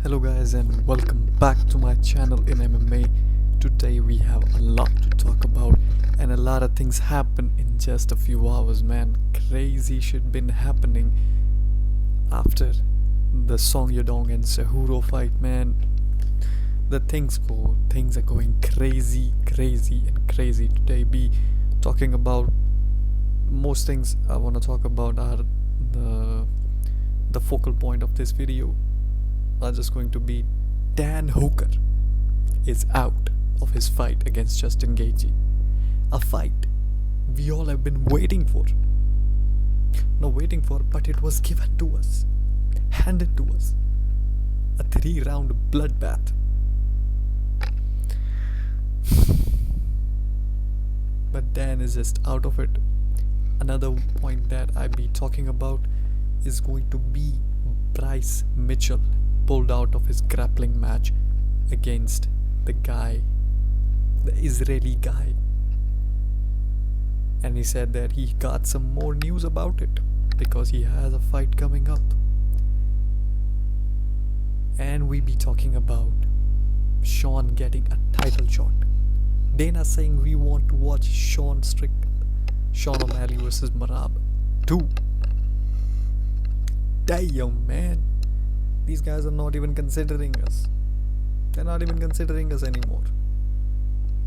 Hello guys and welcome back to my channel in MMA. Today we have a lot to talk about and a lot of things happen in just a few hours, man. Crazy shit been happening after the Song Yadong and Cejudo fight, man. Things are going crazy and crazy. Today be talking about most things I want to talk about are the focal point of this video are just going to be Dan Hooker is out of his fight against Justin Gaethje. A fight we all have been waiting for. Not waiting for, but it was given to us, handed to us. A 3-round bloodbath. But Dan is just out of it. Another point that I be talking about is going to be Bryce Mitchell pulled out of his grappling match against the Israeli guy, and he said that he got some more news about it because he has a fight coming up. And we be talking about Sean getting a title shot. Dana saying we want to watch Sean O'Malley versus Merab 2. Damn, man. These guys are not even considering us. They're not even considering us anymore.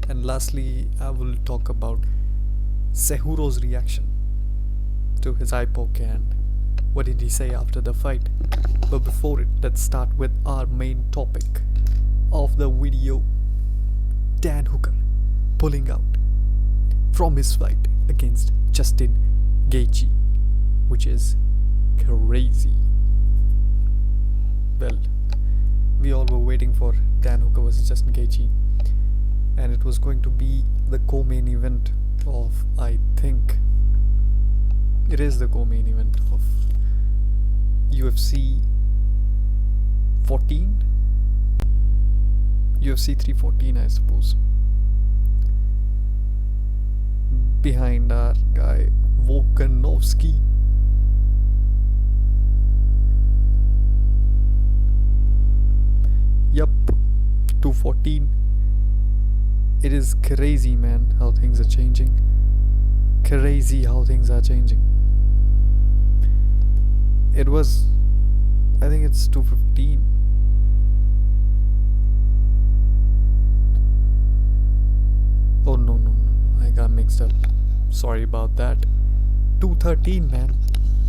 And lastly, I will talk about Cejudo's reaction to his eye poke and what did he say after the fight. But before it, let's start with our main topic of the video. Dan Hooker pulling out from his fight against Justin Gaethje, which is crazy. Well, we all were waiting for Dan Hooker versus Justin Gaethje, and it was going to be the co-main event of, I think it is the co-main event of UFC 14, UFC 314, I suppose. Behind our guy Volkanovski. Yup, 214. It is crazy, man, how things are changing. Crazy how things are changing. It was, I think it's 215. Oh no, I got mixed up. Sorry about that. 213, man.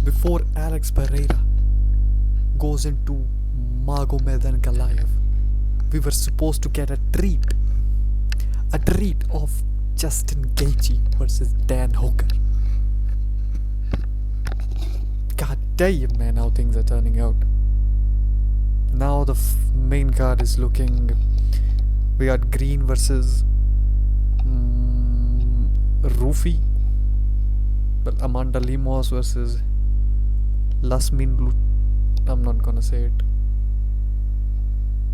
Before Alex Pereira goes into Magomed and Goliath, we were supposed to get a treat of Justin Gaethje versus Dan Hooker. God damn, man, how things are turning out. Now the main card is looking, we got Green versus Rufi, but Amanda Limos versus Lasmin I'm not gonna say it.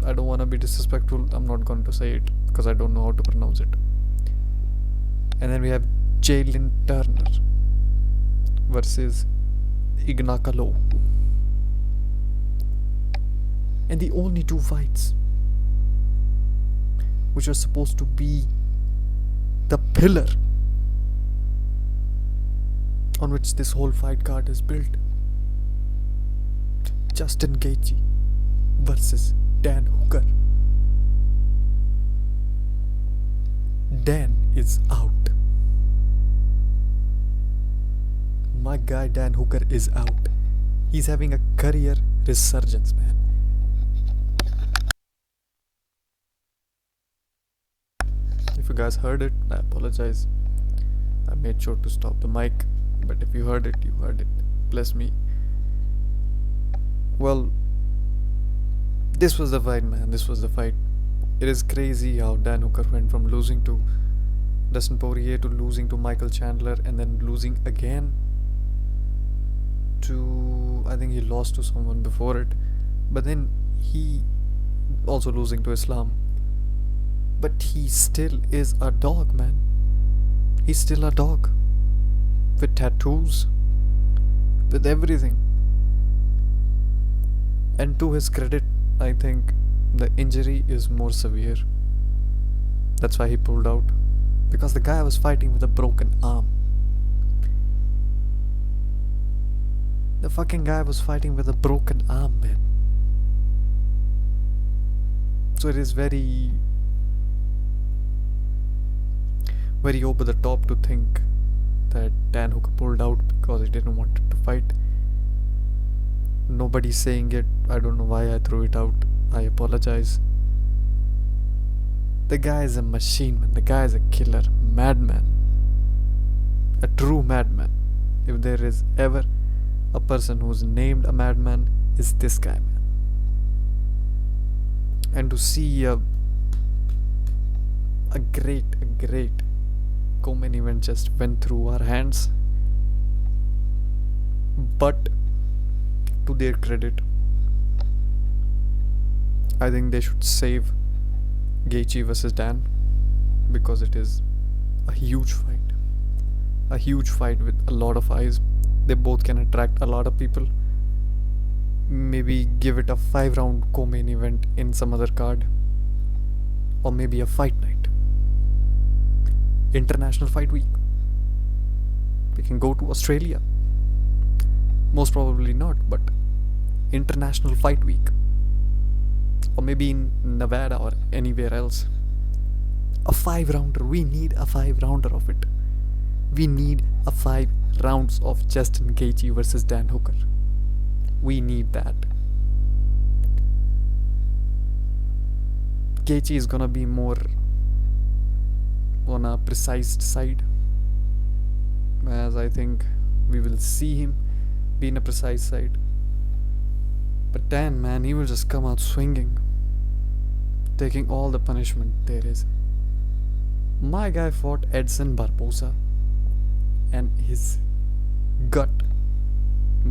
I don't want to be disrespectful. I'm not going to say it because I don't know how to pronounce it. And then we have Jalen Turner versus Ignakalo. And the only two fights which are supposed to be the pillar on which this whole fight card is built. Justin Gaethje versus Dan Hooker. Dan is out. My guy Dan Hooker is out. He's having a career resurgence, man. If you guys heard it, I apologize. I made sure to stop the mic, but if you heard it, you heard it. Bless me. Well, this was the fight, man. This was the fight. It is crazy how Dan Hooker went from losing to Dustin Poirier to losing to Michael Chandler and then losing again to, I think he lost to someone before it, but then he also losing to Islam. But he still is a dog, man. He's still a dog with tattoos, with everything. And to his credit, I think the injury is more severe. That's why he pulled out. Because the guy was fighting with a broken arm. The fucking guy was fighting with a broken arm, man. So it is very over the top to think that Dan Hooker pulled out because he didn't want to fight. Nobody's saying it. I don't know why I threw it out. I apologize. The guy is a machine, man. The guy is a killer. Madman. A true madman. If there is ever a person who's named a madman, is this guy, man. And to see a great co-main event just went through our hands. But to their credit, I think they should save Gaethje versus Dan, because it is a huge fight. A huge fight with a lot of eyes. They both can attract a lot of people. Maybe give it a 5-round co-main event in some other card. Or maybe a fight night. International Fight Week. We can go to Australia. Most probably not, but International Fight Week. Or maybe in Nevada or anywhere else. A 5-rounder. We need a 5-rounder of it. We need a 5 rounds of Justin Gaethje versus Dan Hooker. We need that. Gaethje is gonna be more on a precise side, as I think we will see him be in a precise side. But Dan, man, he will just come out swinging, taking all the punishment there is. My guy fought Edson Barbosa, and his gut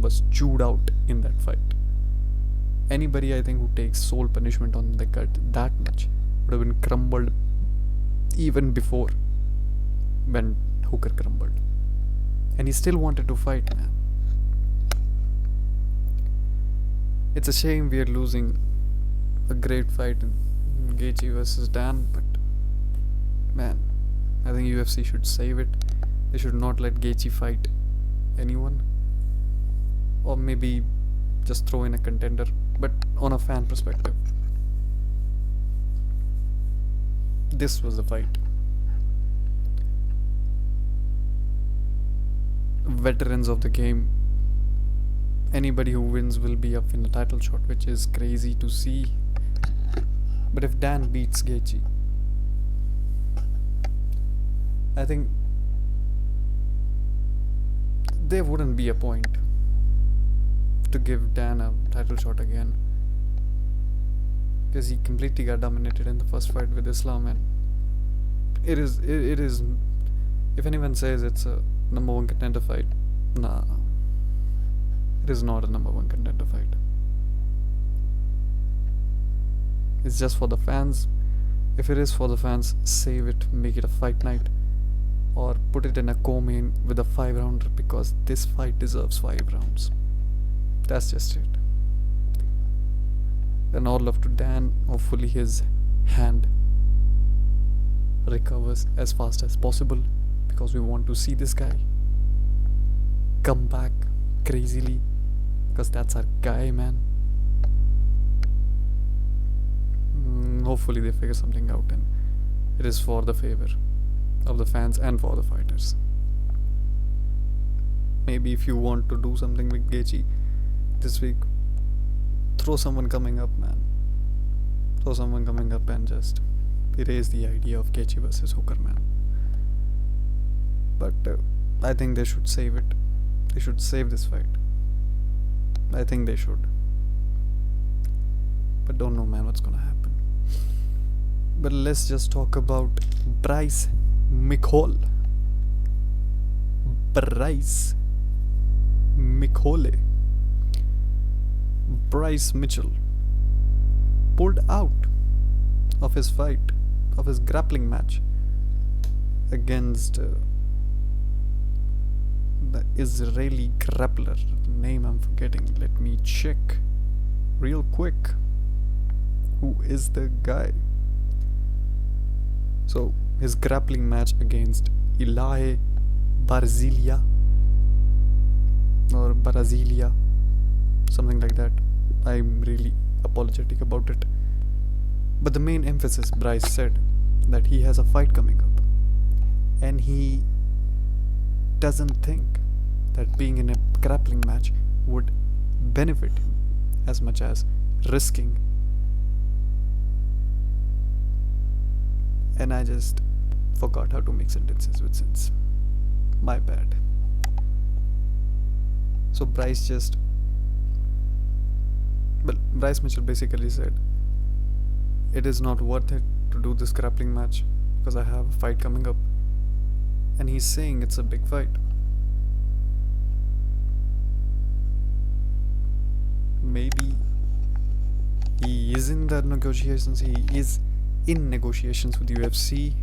was chewed out in that fight. Anybody, I think, who takes soul punishment on the gut that much would have been crumbled even before when Hooker crumbled. And he still wanted to fight, man. It's a shame we are losing a great fight in Gaethje versus Dan, but man, I think UFC should save it. They should not let Gaethje fight anyone. Or maybe just throw in a contender, but on a fan perspective. This was the fight. Veterans of the game. Anybody who wins will be up in the title shot, which is crazy to see. But if Dan beats Gaethje, I think there wouldn't be a point to give Dan a title shot again, because he completely got dominated in the first fight with Islam. And it is if anyone says it's a number 1 contender fight, nah, it is not a number 1 contender fight. It's just for the fans. If it is for the fans, save it, make it a fight night, or put it in a co-main with a 5-rounder, because this fight deserves 5 rounds. That's just it. Then all love to Dan. Hopefully his hand recovers as fast as possible, because we want to see this guy come back crazily, because that's our guy, man. Hopefully they figure something out, and it is for the favor of the fans and for the fighters. Maybe if you want to do something with Gaethje this week, throw someone coming up, man. Throw someone coming up and just erase the idea of Gaethje versus Hooker, man. But I think they should save it. They should save this fight. I think they should. But don't know, man, what's gonna happen. But let's just talk about Bryce Mikhol. Bryce Mikhole. Bryce Mitchell pulled out of his fight, of his grappling match against the Israeli grappler. The name I'm forgetting. Let me check real quick. Who is the guy? So, his grappling match against Ilahe Barzilia or Barazilia, something like that. I'm really apologetic about it. But the main emphasis, Bryce said that he has a fight coming up, and he doesn't think that being in a grappling match would benefit him as much as risking. And I just forgot how to make sentences with sense. My bad. So Bryce Mitchell basically said, it is not worth it to do this grappling match because I have a fight coming up. And he's saying it's a big fight. Maybe he is in the negotiations, he is in negotiations with UFC,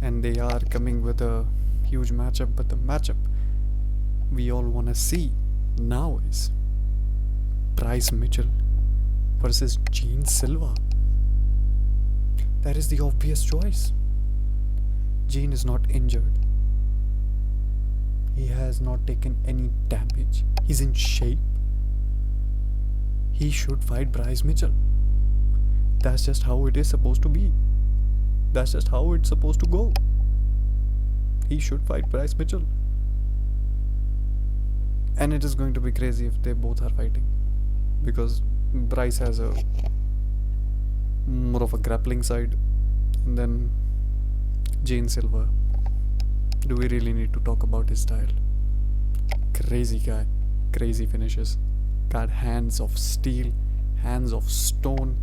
and they are coming with a huge matchup, but the matchup we all want to see now is Bryce Mitchell versus Gene Silva. That is the obvious choice. Gene is not injured. He has not taken any damage. He's in shape. He should fight Bryce Mitchell. That's just how it is supposed to be. That's just how it's supposed to go. He should fight Bryce Mitchell. And it is going to be crazy if they both are fighting, because Bryce has a more of a grappling side, and then Gene Silva. Do we really need to talk about his style? Crazy guy, crazy finishes, got hands of steel, hands of stone,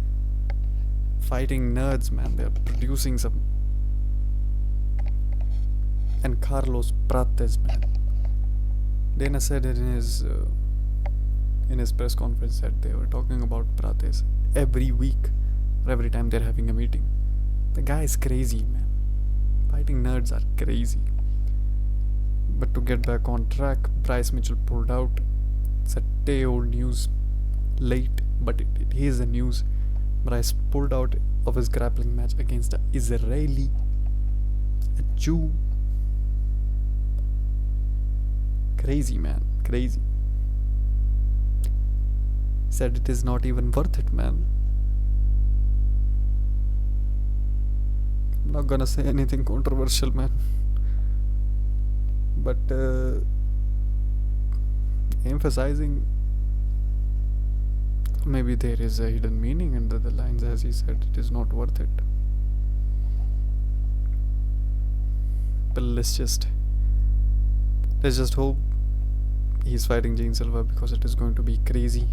fighting nerds, man. They're producing some. And Carlos Prates, man. Dana said it in his press conference that they were talking about Prates every week, or every time they're having a meeting. The guy is crazy, man. Fighting nerds are crazy. But to get back on track, Bryce Mitchell pulled out. It's a day old news, late, but it is the news. Bryce pulled out of his grappling match against an Israeli, a Jew. Crazy, man, crazy. Said it is not even worth it, man. I'm not gonna say anything controversial, man. But emphasizing, maybe there is a hidden meaning under the lines, as he said, it is not worth it. But let's just hope he's fighting Gene Silva, because it is going to be crazy.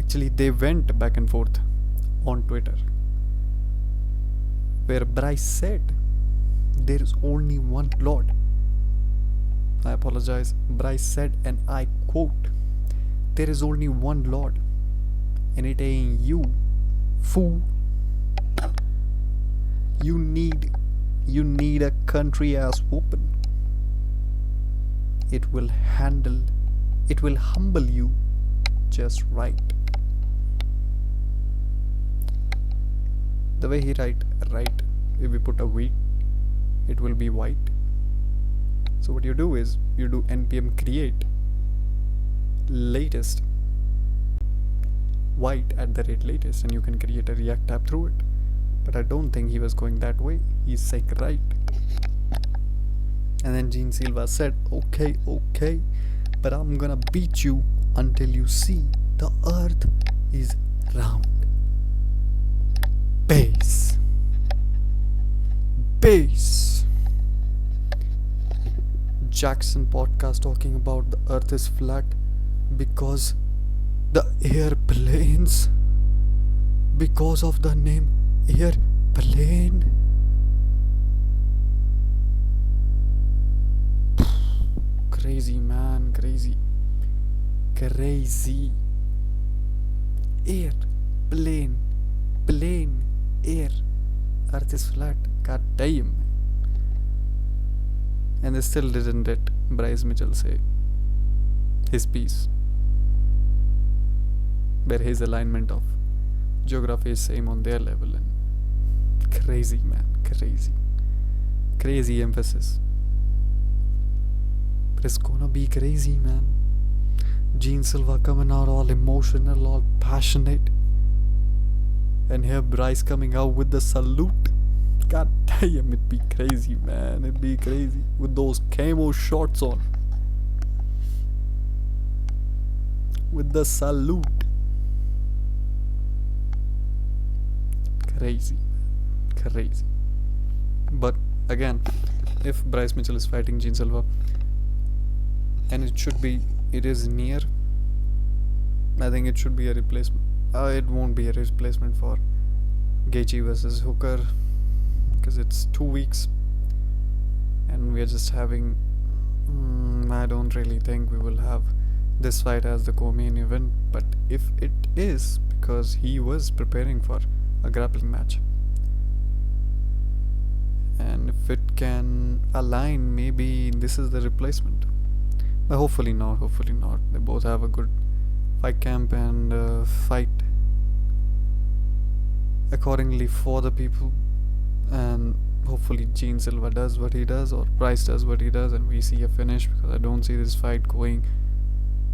Actually, they went back and forth on Twitter, where Bryce said there is only one Lord. I apologize. Bryce said, and I quote, there is only one Lord, and it ain't you, fool. You need a country ass whooping. It will humble you just right. The way he right, if we put a wheat, it will be white. So what you do is, you do npm create latest white @latest, and you can create a React tab through it. But I don't think he was going that way. He's saying right. And then Gene Silva said, okay, but I'm gonna beat you until you see the earth is round. Base. Jackson podcast talking about the earth is flat because the airplanes, because of the name airplane. Crazy, man, crazy. Airplane, plane, air, earth is flat. God damn. And they still didn't let Bryce Mitchell say his piece, where his alignment of geography is same on their level, and crazy, man, crazy emphasis. But it's gonna be crazy, man. Gene Silva coming out all emotional, all passionate, and here Bryce coming out with the salute. God damn, it'd be crazy, man. It'd be crazy with those camo shorts on, with the salute. Crazy. But again, if Bryce Mitchell is fighting Gene Silva, and it is near, I think it should be a replacement. It won't be a replacement for Gaethje versus Hooker, because it's 2 weeks and we're just having I don't really think we will have this fight as the co-main event, but if it is, because he was preparing for a grappling match, and if it can align, maybe this is the replacement. But hopefully not. They both have a good fight camp and fight accordingly for the people, and hopefully Gene Silva does what he does, or Bryce does what he does, and we see a finish, because I don't see this fight going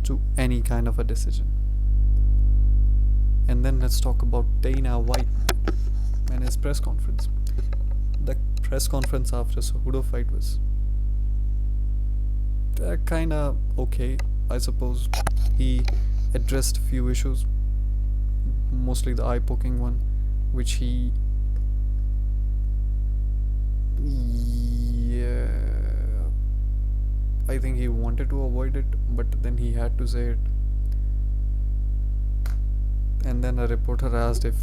to any kind of a decision. And then let's talk about Dana White and his press conference. The press conference after Cejudo fight was kinda okay, I suppose. He addressed a few issues, mostly the eye poking one, which he I think he wanted to avoid it, but then he had to say it. And then a reporter asked if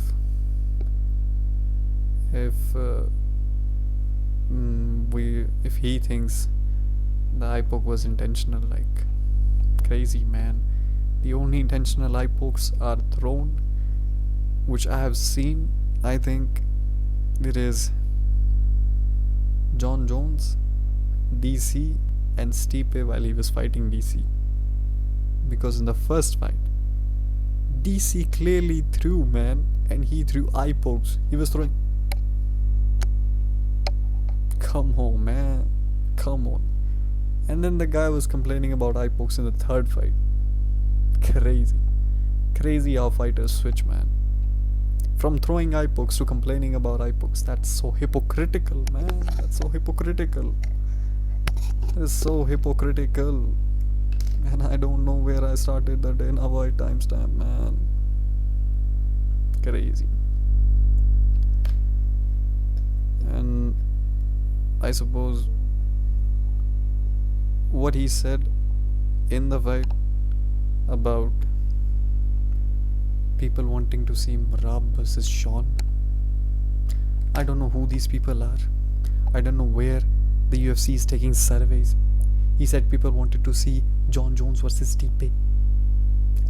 he thinks the eye poke was intentional. Like, crazy, man. The only intentional eye pokes are thrown, which I have seen. I think it is John Jones, DC, and Stipe while he was fighting DC. Because in the first fight, DC clearly threw, man, and he threw eye pokes. He was throwing. Come on, man. Come on. And then the guy was complaining about eye pokes in the third fight. Crazy how fighters switch, man. From throwing eye pokes to complaining about eye pokes. That's so hypocritical, man. That's so hypocritical. It's so hypocritical. And I don't know where I started the Dana White timestamp, man. Crazy. And I suppose what he said in the fight about people wanting to see Merab versus Sean. I don't know who these people are. I don't know where the UFC is taking surveys. He said people wanted to see John Jones versus Stipe.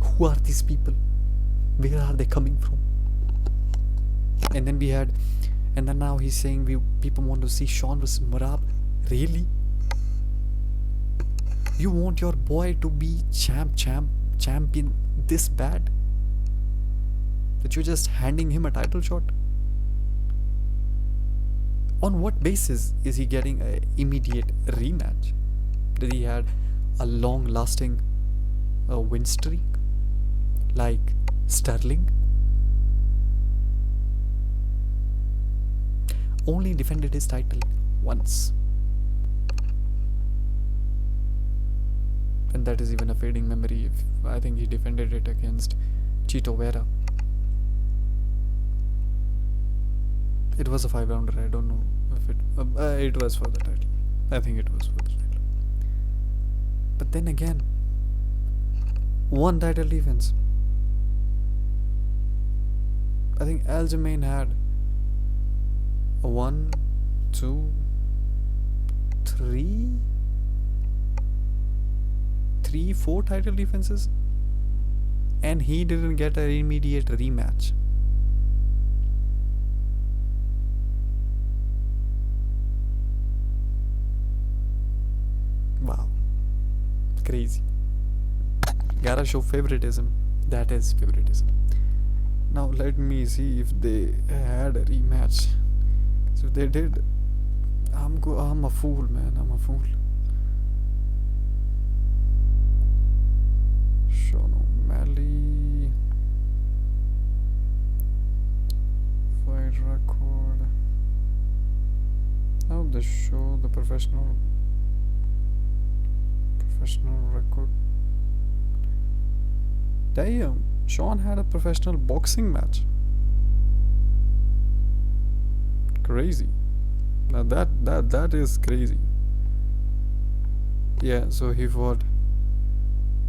Who are these people? Where are they coming from? And then now he's saying people want to see Sean versus Merab. Really? You want your boy to be champion this bad? That you're just handing him a title shot? On what basis is he getting an immediate rematch? Did he had a long-lasting win streak like Sterling? Only defended his title once, and that is even a fading memory. I think he defended it against Chito Vera. It was a 5-rounder. I don't know if it was for the title. I think it was for the title. But then again, one title defense. I think Aljamain had 1, 2, 3, 4 title defenses, and he didn't get an immediate rematch. Wow, crazy. Gotta show favoritism. That is favoritism. Now Now let me see if they had a rematch. So if they did, I'm a fool, man. I'm a fool. Sean O'Malley. Fight record. Now they show the professional record. Damn, Sean had a professional boxing match. Crazy. Now that is crazy. Yeah, so he fought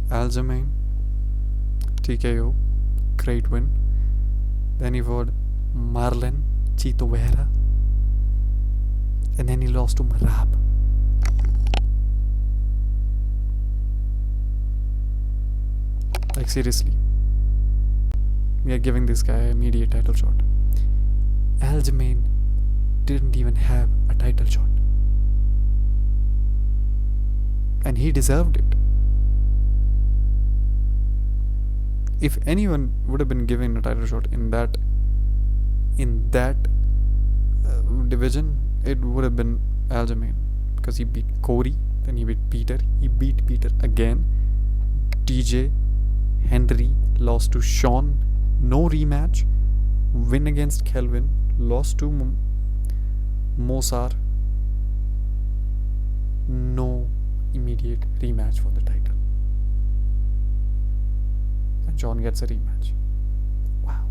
Aljamain, TKO, great win. Then he fought Marlon Chito Vera, and then he lost to Merab. Like seriously, we are giving this guy a immediate title shot. Aljamain didn't even have a title shot, and he deserved it. If anyone would have been given a title shot in that division, it would have been Aljamain, because he beat Corey, then he beat Peter, again. DJ Henry lost to Sean, no rematch. Win against Kelvin, lost to Mosar, no immediate rematch for the title. And John gets a rematch. Wow,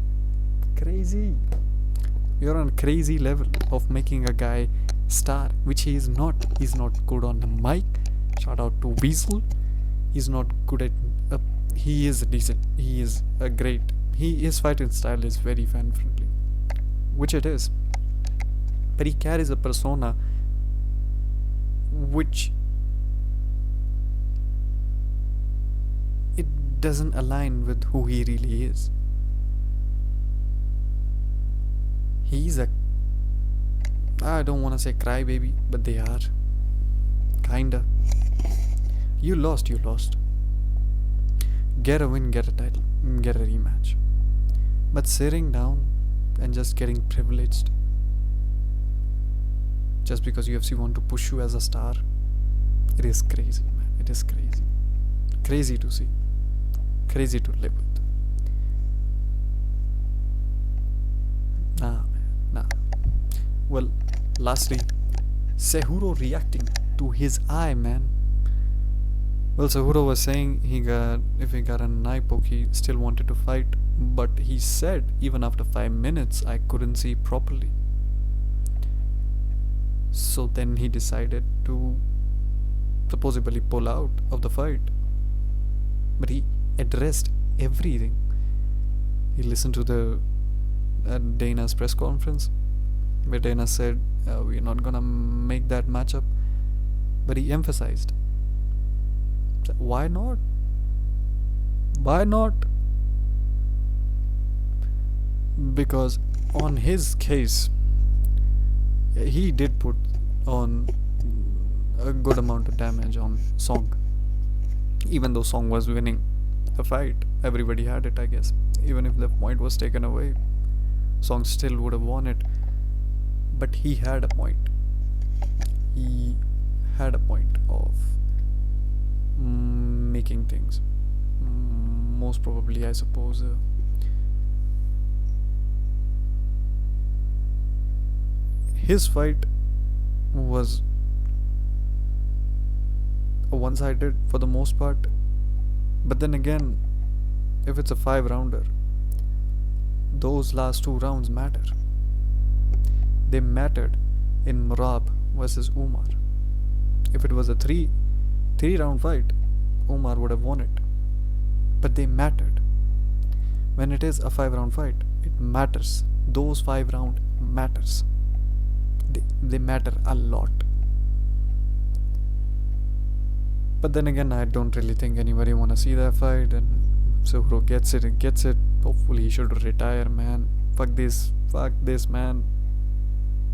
crazy. You're on a crazy level of making a guy star, which he is not. He's not good on the mic. Shout out to Weasel. He's not good at he is decent. He is a great. His fighting style is very fan friendly, which it is. But he carries a persona which it doesn't align with who he really is. He's a, I don't want to say crybaby, but they are. Kinda. You lost. Get a win, get a title, get a rematch. But sitting down and just getting privileged just because UFC want to push you as a star, it is crazy, man. It is crazy. Crazy to see. Crazy to live with. Nah, man, nah. Well, lastly, Cejudo reacting to his eye, man. Well, Cejudo was saying if he got an eye poke, he still wanted to fight, but he said even after 5 minutes, I couldn't see properly. So then he decided to supposedly pull out of the fight. But he addressed everything. He listened to the Dana's press conference, where Dana said, we're not gonna make that matchup. But he emphasized, why not? Why not? Because on his case, he did put on a good amount of damage on Song. Even though Song was winning the fight, everybody had it, I guess. Even if the point was taken away, Song still would have won it. But he had a point. He had a point of making things. Most probably, I suppose. His fight was one-sided for the most part, but then again, if it's a 5-rounder, those last 2 rounds matter. They mattered in Merab versus Umar. If it was a 3-round fight, Umar would have won it, but they mattered. When it is a 5-round fight, it matters. Those 5 rounds matters. They matter a lot. But then again, I don't really think anybody wanna see that fight, and Cejudo gets it. Hopefully he should retire, man. Fuck this, man.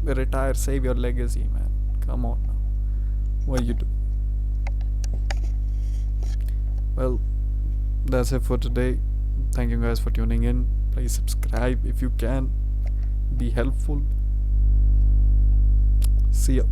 Retire, save your legacy, man. Come on now. What you do? Well, that's it for today. Thank you guys for tuning in. Please subscribe if you can. Be helpful. See ya.